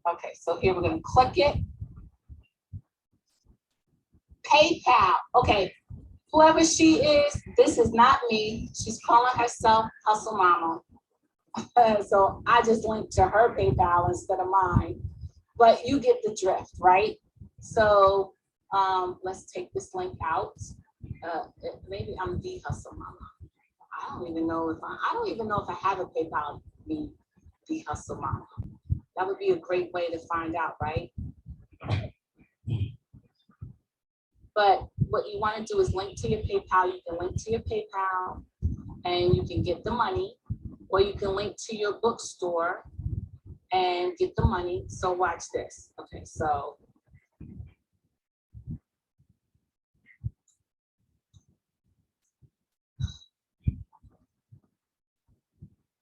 Okay, so here we're gonna click it. PayPal. Okay, whoever she is, this is not me. She's calling herself Hustle Mama. So I just linked to her PayPal instead of mine, but you get the drift, right? So let's take this link out. Maybe I'm the Hustle Mama. I don't even know if I have a PayPal. The Hustle Mama. That would be a great way to find out, right? But what you want to do is link to your PayPal. You can link to your PayPal, and you can get the money. Or you can link to your bookstore and get the money. So watch this. Okay, so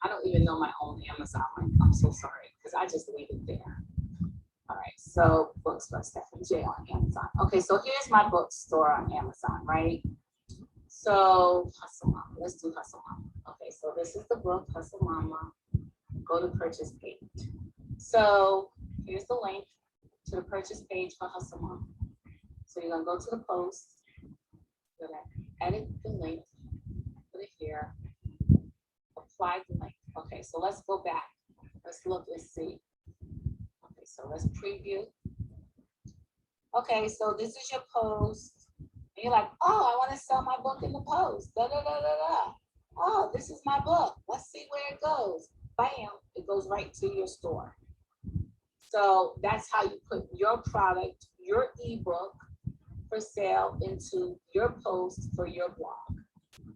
I don't even know my own Amazon link. I'm so sorry, because I just leave it there. All right, so books by Stefany J on Amazon. Okay, so here's my bookstore on Amazon, right? So Hustle Mama, let's do Hustle Mama. Okay, so this is the book, Hustle Mama. Go to purchase page. So here's the link to the purchase page for Hustle Mama. So you're gonna go to the post, you're gonna edit the link, put it here, apply the link. Okay, so let's go back. Let's look and see. Okay, so let's preview. Okay, so this is your post. And you're like, oh, I want to sell my book in the post. Da, da, da, da, da. Oh, this is my book. Let's see where it goes. Bam, it goes right to your store. So that's how you put your product, your ebook for sale into your post for your blog.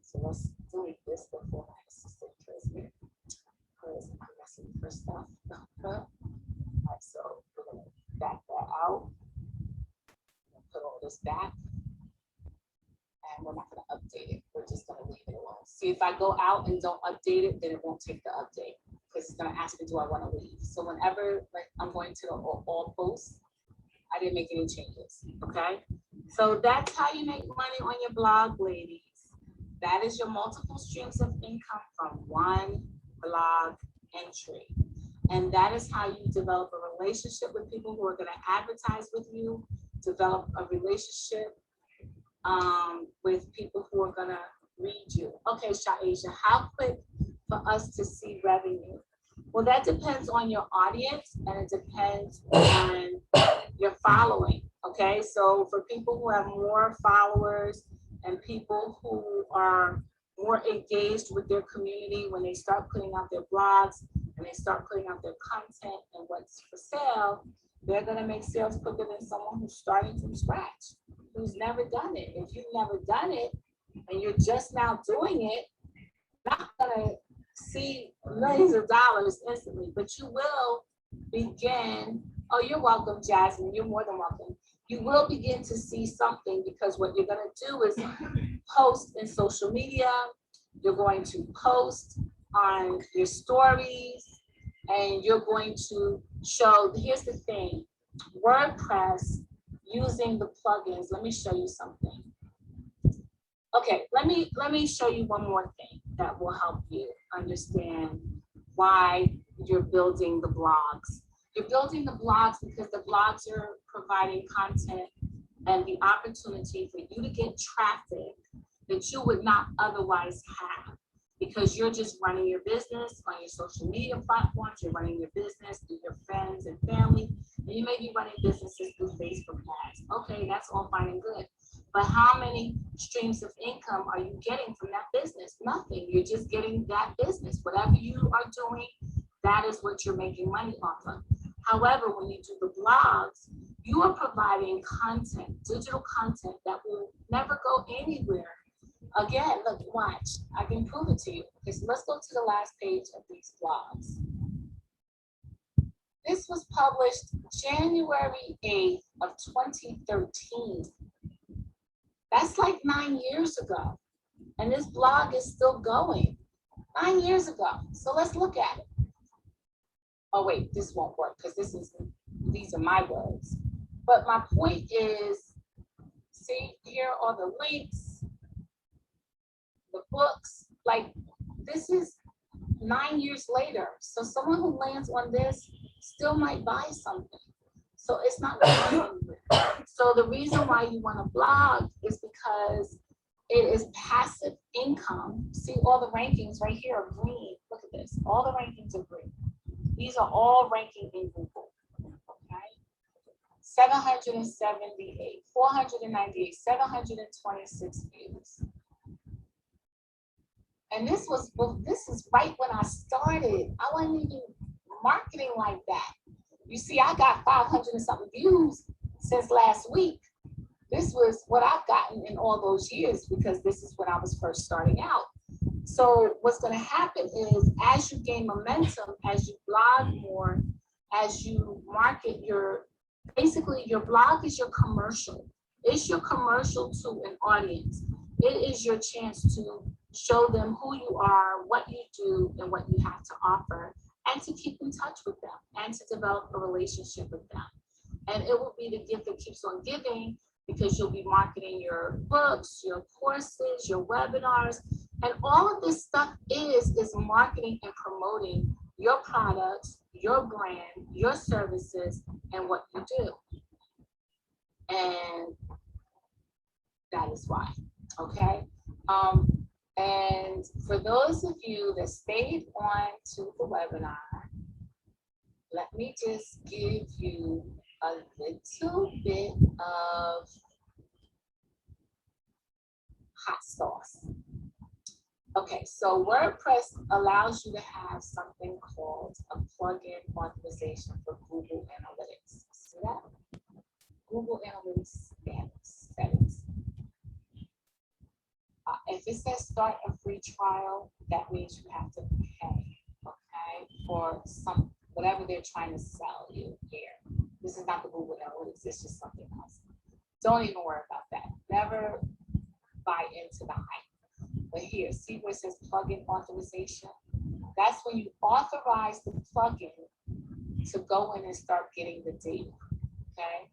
So let's delete this before my assistant kills me, because I'm messing for stuff. All right, so we're gonna back that out. Put all this back. And we're not going to update it. We're just going to leave it alone. See, if I go out and don't update it, then it won't take the update, because it's going to ask me, do I want to leave? So whenever like I'm going to the all posts, I didn't make any changes. Okay. So that's how you make money on your blog, ladies. That is your multiple streams of income from one blog entry. And that is how you develop a relationship with people who are going to advertise with you, develop a relationship with people who are gonna read you. Okay, Shaisha, how quick for us to see revenue? Well, that depends on your audience and it depends on your following. Okay, so for people who have more followers and people who are more engaged with their community, when they start putting out their blogs and they start putting out their content and what's for sale, they're gonna make sales quicker than someone who's starting from scratch, who's never done it. If you've never done it and you're just now doing it, you're not gonna see millions of dollars instantly, but you will begin. Oh, you're welcome, Jasmine. You're more than welcome. You will begin to see something, because what you're gonna do is post in social media. You're going to post on your stories, and you're going to show. Here's the thing, WordPress, using the plugins. Let me show you something. Okay, let me show you one more thing that will help you understand why you're building the blogs. You're building the blogs because the blogs are providing content and the opportunity for you to get traffic that you would not otherwise have, because you're just running your business on your social media platforms. You're running your business through your friends and family, and you may be running businesses through Facebook ads. Okay, that's all fine and good. But how many streams of income are you getting from that business? Nothing. You're just getting that business. Whatever you are doing, that is what you're making money off of. However, when you do the blogs, you are providing content, digital content that will never go anywhere. Again, look, watch. I can prove it to you. Okay, so let's go to the last page of these blogs. This was published January 8th of 2013. That's like 9 years ago. And this blog is still going 9 years ago. So let's look at it. Oh wait, this won't work because these are my words. But my point is, see, here are the links, the books. Like, this is 9 years later. So someone who lands on this still might buy something. So it's not going anywhere. So the reason why you want to blog is because it is passive income. See, all the rankings right here are green. Look at this. All the rankings are green. These are all ranking in Google. Okay. 778, 498, 726 views. And this is right when I started. I wasn't even marketing like that. You see, I got 500 and something views since last week. This was what I've gotten in all those years, because this is when I was first starting out. So what's going to happen is, as you gain momentum, as you blog more, as you market basically your blog is your commercial. It's your commercial to an audience. It is your chance to show them who you are, what you do, and what you have to offer, and to keep in touch with them and to develop a relationship with them. And it will be the gift that keeps on giving, because you'll be marketing your books, your courses, your webinars, and all of this stuff is marketing and promoting your products, your brand, your services, and what you do. And that is why, okay? And for those of you that stayed on to the webinar, let me just give you a little bit of hot sauce. Okay, so WordPress allows you to have something called a plugin authorization for Google Analytics. See that? Google Analytics settings. If it says start a free trial, that means you have to pay, okay, for some whatever they're trying to sell you here. This is not the Google Analytics, it's just something else. Don't even worry about that. Never buy into the hype. But here, see where it says plugin authorization? That's when you authorize the plugin to go in and start getting the data, okay?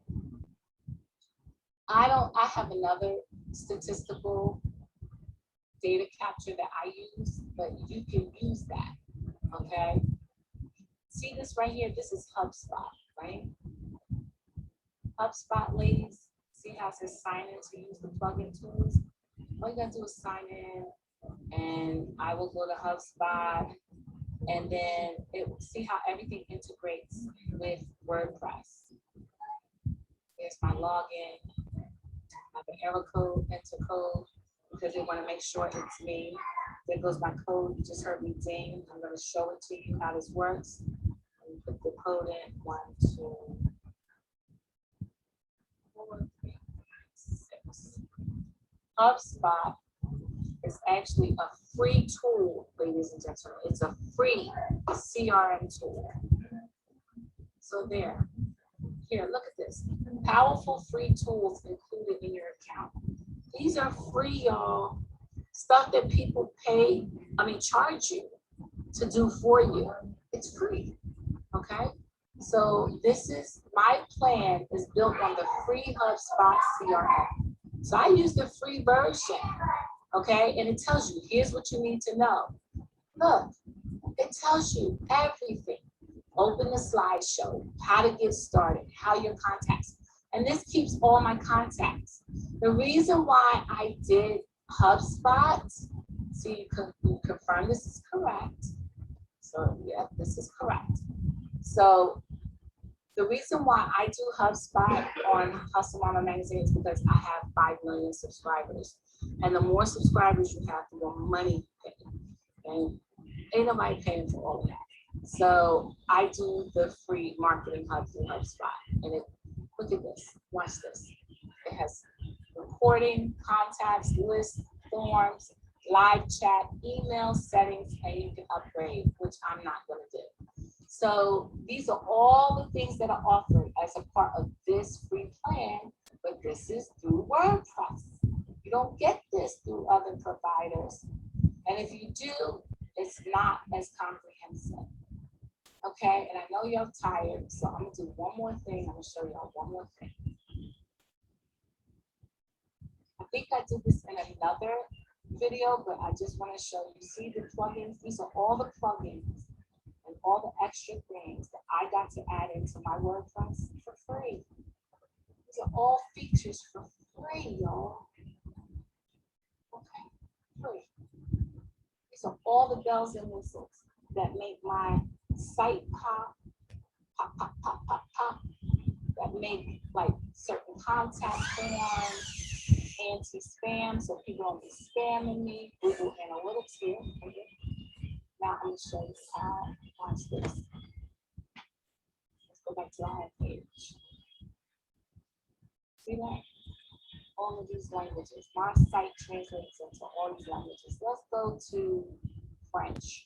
I have another statistical data capture that I use, but you can use that, okay? See this right here? This is HubSpot, right? HubSpot, ladies, see how it says sign in to use the plugin tools? All you gotta do is sign in, and I will go to HubSpot, and then see how everything integrates with WordPress. There's my login. I have an error code, enter code, because they want to make sure it's me. There goes my code. You just heard me ding. I'm going to show it to you how this works. Put the code in 1, 2, 4, 3, 6. HubSpot is actually a free tool, ladies and gentlemen. It's a free CRM tool. So there. Here, look at this. Powerful free tools included in your account. These are free, y'all. Stuff that people charge you to do for you. It's free, okay? So this is, my plan is built on the free HubSpot CRM. So I use the free version, okay? And it tells you, here's what you need to know. Look, it tells you everything. Open the slideshow, how to get started, how your contacts. And this keeps all my contacts. The reason why I did HubSpot, so you can confirm this is correct. So yeah, this is correct. So the reason why I do HubSpot on Hustle Mama Magazine is because I have 5 million subscribers. And the more subscribers you have, the more money you pay. And ain't nobody paying for all of that. So I do the free marketing hub through HubSpot. And look at this, watch this. It has recording, contacts, lists, forms, live chat, email settings, and you can upgrade, which I'm not gonna do. So these are all the things that are offered as a part of this free plan, but this is through WordPress. You don't get this through other providers. And if you do, it's not as comprehensive. Okay, and I know y'all tired, so I'm gonna do one more thing. I'm gonna show y'all one more thing. I think I did this in another video, but I just want to show you. See the plugins? These are all the plugins and all the extra things that I got to add into my WordPress for free. These are all features for free, y'all. Okay, free. These are all the bells and whistles that make my site pop, pop, pop, pop, pop, pop, that make like certain contact forms, anti-spam, so people don't be spamming me, Google Analytics here. Okay. Now I'm gonna show you how, watch this. Let's go back to the home page. See that? All of these languages. My site translates into all these languages. Let's go to French.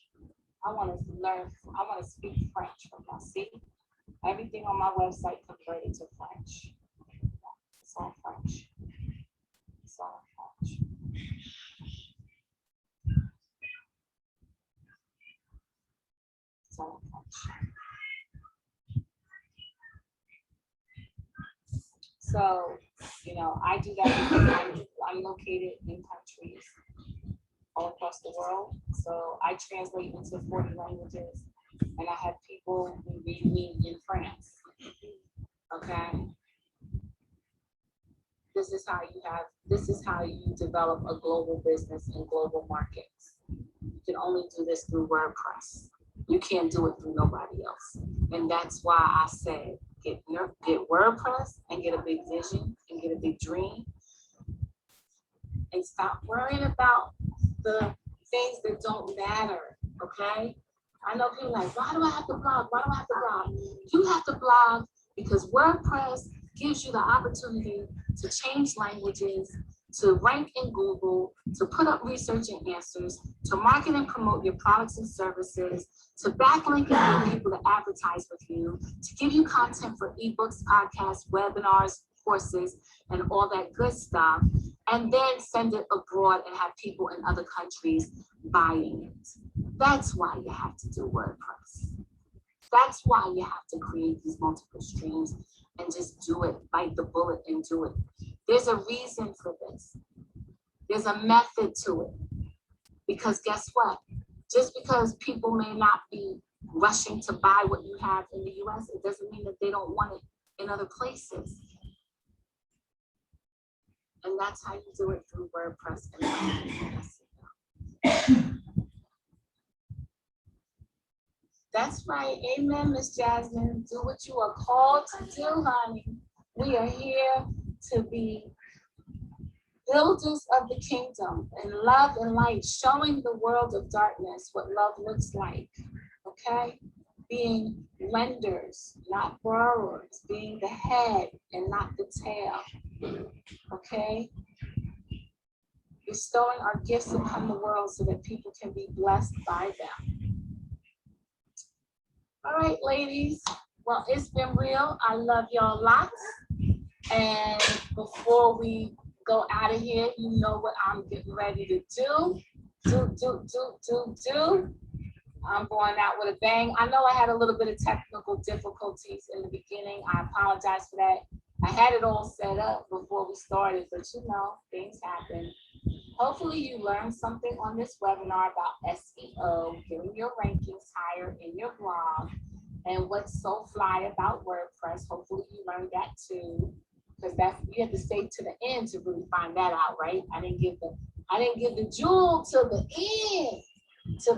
I want to speak French from y'all. See? Everything on my website converted to French. It's all French. It's all French. So, you know, I do that because I'm located in countries all across the world. So I translate into 40 languages, and I have people who read me in France. Okay. This is how you develop a global business in global markets. You can only do this through WordPress. You can't do it through nobody else. And that's why I said, get WordPress and get a big vision and get a big dream and stop worrying about the things that don't matter, okay? I know people are like, why do I have to blog? Why do I have to blog? You have to blog because WordPress gives you the opportunity to change languages, to rank in Google, to put up research and answers, to market and promote your products and services, to backlink and get people to advertise with you, to give you content for ebooks, podcasts, webinars, courses, and all that good stuff, and then send it abroad and have people in other countries buying it. That's why you have to do WordPress. That's why you have to create these multiple streams and just do it, bite the bullet and do it. There's a reason for this. There's a method to it. Because guess what? Just because people may not be rushing to buy what you have in the US, it doesn't mean that they don't want it in other places. And that's how you do it through WordPress. That's right. Amen, Miss Jasmine. Do what you are called to do, honey. We are here to be builders of the kingdom and love and light, showing the world of darkness what love looks like. Okay? Being lenders, not borrowers, being the head and not the tail. Okay? Bestowing our gifts upon the world so that people can be blessed by them. All right, ladies. Well, it's been real. I love y'all lots. And before we go out of here, you know what I'm getting ready to do. I'm going out with a bang. I know I had a little bit of technical difficulties in the beginning. I apologize for that. I had it all set up before we started, but you know, things happen. Hopefully you learned something on this webinar about SEO, getting your rankings higher in your blog, and what's so fly about WordPress. Hopefully you learned that too, because you have to stay to the end to really find that out, right? I didn't give the jewel to the end. So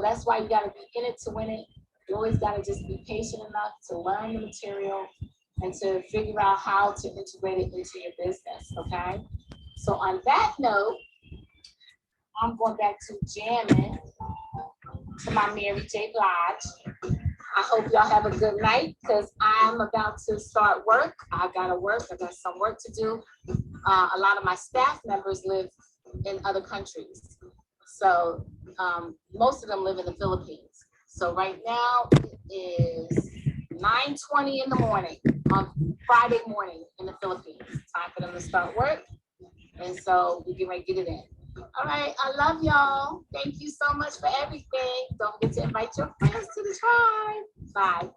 that's why you got to be in it to win it. You always got to just be patient enough to learn the material and to figure out how to integrate it into your business, okay? So on that note, I'm going back to jamming to my Mary J. Blige. I hope y'all have a good night because I'm about to start work. I got some work to do. A lot of my staff members live in other countries. So most of them live in the Philippines. So right now it is 9:20 in the morning on Friday morning in the Philippines. Time for them to start work. And so we can get it in. All right, I love y'all. Thank you so much for everything. Don't forget to invite your friends to the tribe. Bye.